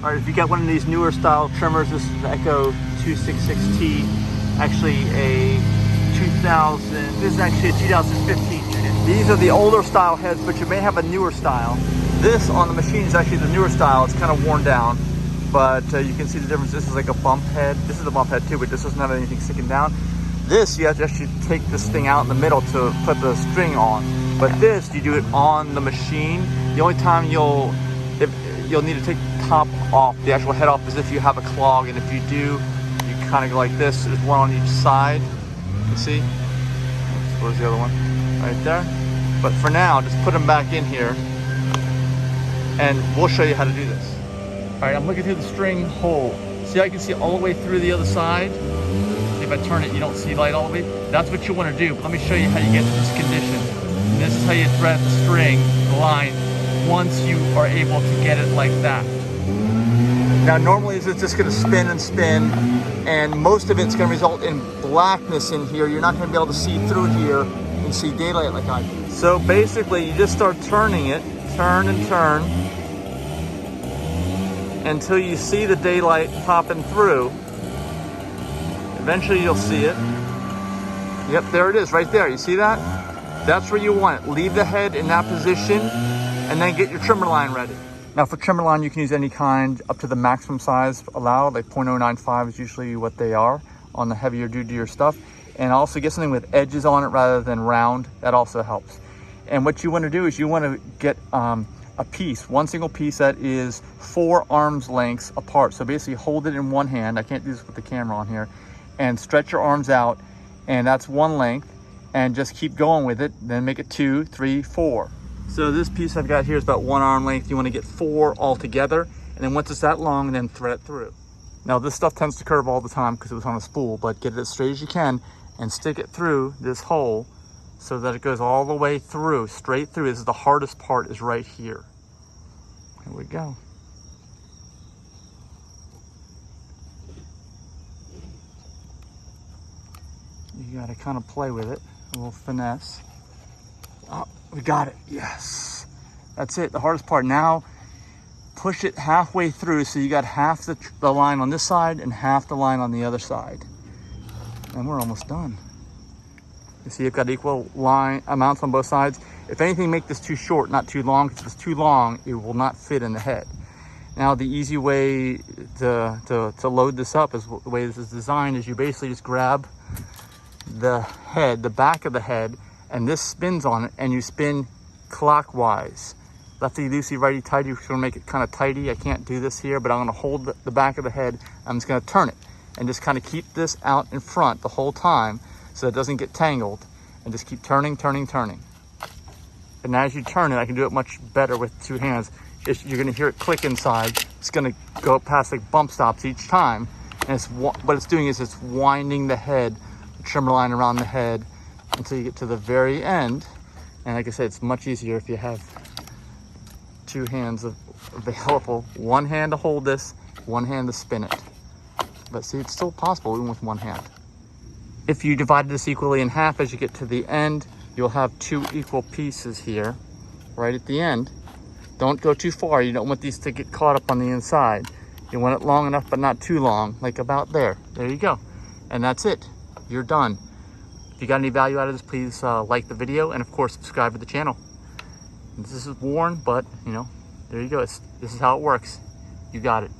All right, if you got one of these newer style trimmers, this is the Echo 266T, actually a 2000, this is actually a 2015 unit. These are the older style heads, but you may have a newer style. This on the machine is actually the newer style. It's kind of worn down, but you can see the difference. This is like a bump head. This is a bump head too, but this doesn't have anything sticking down. This, you have to actually take this thing out in the middle to put the string on. But this, you do it on the machine. The only time you'll need to take the top off, the actual head off, is if you have a clog. And if you do, you kind of go like this. There's one on each side. You see? Where's the other one? Right there. But for now, just put them back in here, and we'll show you how to do this. All right, I'm looking through the string hole. See how you can see all the way through the other side? If I turn it, you don't see light all the way. That's what you want to do. But let me show you how you get to this condition. And this is how you thread the string, the line, once you are able to get it like that. Now normally it's just going to spin and spin, and most of it's going to result in blackness in here. You're not going to be able to see through here and see daylight like I do. So basically you just start turning it, turn and turn, until you see the daylight popping through. Eventually you'll see it. Yep, there it is right there. You see that? That's where you want it. Leave the head in that position and then get your trimmer line ready. Now for trimmer line, you can use any kind up to the maximum size allowed, like 0.095 is usually what they are on the heavier duty stuff. And also get something with edges on it rather than round. That also helps. And what you want to do is you want to get a piece, one single piece that is 4 arms lengths apart. So basically hold it in one hand. I can't do this with the camera on here. And stretch your arms out, and that's one length, and just keep going with it. Then make it 2, 3, 4. So this piece I've got here is about 1 arm length. You want to get 4 all together, and then once it's that long, then thread it through. Now this stuff tends to curve all the time because it was on a spool, but get it as straight as you can and stick it through this hole so that it goes all the way through, straight through. This is the hardest part, is right here. Here we go. You gotta kind of play with it, a little finesse. Oh, we got it, yes. That's it, the hardest part. Now, push it halfway through so you got half the line on this side and half the line on the other side. And we're almost done. You see, you've got equal line amounts on both sides. If anything, make this too short, not too long, because if it's too long, it will not fit in the head. Now, the easy way to load this up, is the way this is designed, is you basically just grab the head, the back of the head, and this spins on it, and you spin clockwise. Lefty loosey, righty tighty. We're going to make it kind of tighty. I can't do this here, but I'm going to hold the back of the head. I'm just going to turn it and just kind of keep this out in front the whole time so it doesn't get tangled, and just keep turning, turning, turning. And as you turn it, I can do it much better with 2 hands. You're going to hear it click inside. It's going to go past like bump stops each time, and what it's doing is it's winding the head, trimmer line around the head, until you get to the very end. And like I said, it's much easier if you have 2 hands available. 1 hand to hold this, 1 hand to spin it. But see, it's still possible even with 1 hand. If you divide this equally in half as you get to the end, you'll have 2 equal pieces here right at the end. Don't go too far. You don't want these to get caught up on the inside. You want it long enough but not too long, like about there. There you go. And that's it. You're done. If you got any value out of this, please like the video, and of course subscribe to the channel. This is worn, but you know, there you go. This is how it works. You got it.